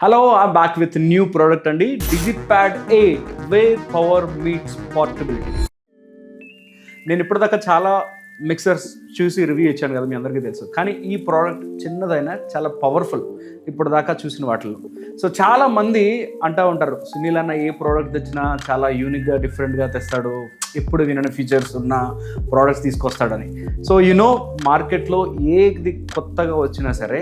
Hello, I'm back with a new product అండి DigiPad 8 where power meets portability. నేను ఇప్పటిదాకా చాలా మిక్సర్స్ చూసి రివ్యూ ఇచ్చాను కదా, మీ అందరికీ తెలుసు. కానీ ఈ ప్రోడక్ట్ చిన్నదైనా చాలా పవర్ఫుల్ ఇప్పటిదాకా చూసిన వాటిలో. సో చాలామంది అంటూ ఉంటారు, సునీల్ అన్న ఏ ప్రోడక్ట్ తెచ్చినా చాలా యూనిక్గా డిఫరెంట్గా తెస్తాడు, ఎప్పుడు వినని ఫీచర్స్ ఉన్న ప్రోడక్ట్స్ తీసుకొస్తాడని. సో మార్కెట్లో ఏది కొత్తగా వచ్చినా సరే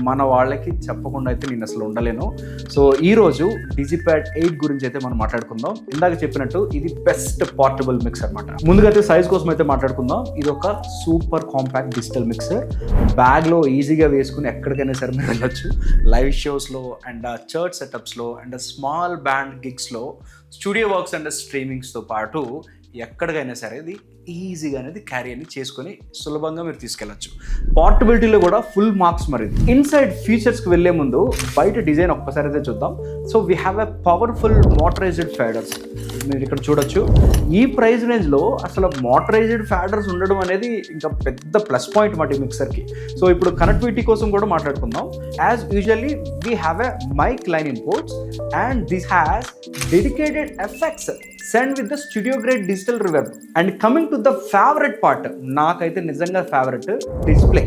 మన వాళ్ళకి చెప్పకుండా అయితే నేను అసలు ఉండలేను. సో ఈరోజు DigiPad 8 గురించి అయితే మనం మాట్లాడుకుందాం. ఇందాక చెప్పినట్టు ఇది బెస్ట్ పోర్టబుల్ మిక్సర్ అనమాట. ముందుగా అయితే సైజ్ కోసం అయితే మాట్లాడుకుందాం. ఇది ఒక సూపర్ కాంపాక్ట్ డిజిటల్ మిక్సర్. బ్యాగ్లో ఈజీగా వేసుకుని ఎక్కడికైనా సరే మీరు వెళ్ళొచ్చు. లైవ్ షోస్లో అండ్ చర్చ్ సెటప్స్లో అండ్ స్మాల్ బ్యాండ్ గిగ్స్లో, స్టూడియో వర్క్స్ అండ్ స్ట్రీమింగ్స్తో పాటు ఎక్కడికైనా సరే ఇది ఈజీగా అనేది క్యారీ అని చేసుకొని సులభంగా మీరు తీసుకెళ్ళచ్చు. పోర్టబిలిటీలో కూడా ఫుల్ మార్క్స్. మరి ఇన్సైడ్ ఫీచర్స్కి వెళ్ళే ముందు బయట డిజైన్ ఒక్కసారి అయితే చూద్దాం. So we have a powerful motorised ఫేడర్స్. మీరు ఇక్కడ చూడొచ్చు. ఈ ప్రైస్ రేంజ్లో అసలు మోటరైజ్డ్ ఫేడర్స్ ఉండడం అనేది ఇంకా పెద్ద ప్లస్ పాయింట్ మాట ఈ మిక్సర్కి. సో ఇప్పుడు కనెక్టివిటీ కోసం కూడా మాట్లాడుకుందాం. As usually we have a mic line inputs and this has dedicated effects send with the studio grade digital reverb. And coming to the favourite part, నాకైతే నిజంగా ఫేవరెట్ డిస్ప్లే.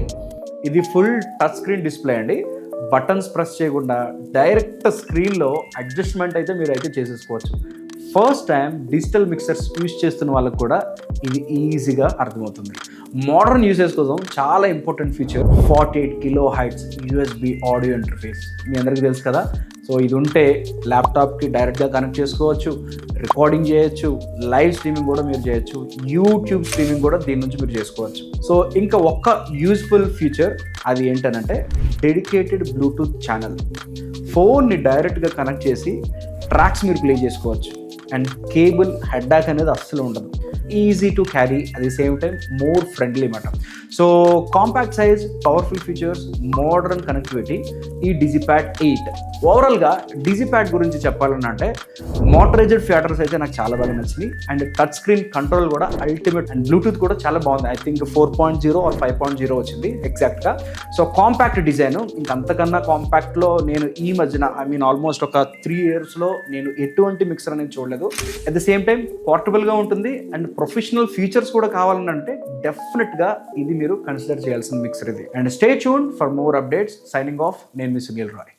ఇది full touch screen display అండి. Buttons press చేయకుండా direct స్క్రీన్లో adjustment అయితే మీరు అయితే చేసేసుకోవచ్చు. First time digital mixers use చేస్తున్న వాళ్ళకు కూడా ఇది ఈజీగా అర్థమవుతుంది. మోడర్న్ యూసేజ్ కోసం చాలా important feature 48 kHz USB audio interface. మీ అందరికీ తెలుసు కదా. సో ఇది ఉంటే ల్యాప్టాప్కి డైరెక్ట్గా కనెక్ట్ చేసుకోవచ్చు, రికార్డింగ్ చేయొచ్చు, లైవ్ స్ట్రీమింగ్ కూడా మీరు చేయొచ్చు, యూట్యూబ్ స్ట్రీమింగ్ కూడా దీని నుంచి మీరు చేసుకోవచ్చు. సో ఇంకా ఒక్క యూజ్ఫుల్ ఫీచర్ అది ఏంటనంటే డెడికేటెడ్ బ్లూటూత్ ఛానల్. ఫోన్ని డైరెక్ట్గా కనెక్ట్ చేసి ట్రాక్స్ మీరు ప్లే చేసుకోవచ్చు. అండ్ కేబుల్ హెడ్డాక్ అనేది అస్సలు ఉండదు. Easy to carry, at the same time more friendly అన్నమాట. So compact size, powerful features, modern connectivity ఈ DigiPad 8. ఓవరాల్గా DigiPad గురించి చెప్పాలని అంటే మోటరైజ్డ్ ఫేడర్స్ అయితే నాకు చాలా బాగా నచ్చింది. అండ్ టచ్ స్క్రీన్ కంట్రోల్ కూడా అల్టిమేట్. అండ్ బ్లూటూత్ కూడా చాలా బాగుంది. ఐ థింక్ 4.0 or 5.0 వచ్చింది ఎగ్జాక్ట్గా. సో కాంపాక్ట్ డిజైన్, ఇంకంతకన్నా కాంపాక్ట్లో నేను ఈ మధ్యన ఆల్మోస్ట్ ఒక 3 yearsలో నేను ఎటువంటి మిక్సర్ అనేది చూడలేదు. అట్ ద సేమ్ టైం పోర్టబుల్గా ఉంటుంది అండ్ ప్రొఫెషనల్ ఫీచర్స్ కూడా కావాలని అంటే డెఫినెట్గా ఇది మీరు కన్సిడర్ చేయాల్సిన మిక్సర్ ఇది. And stay tuned for more updates. Signing off, నేను మీ సునీల్ రాయ్.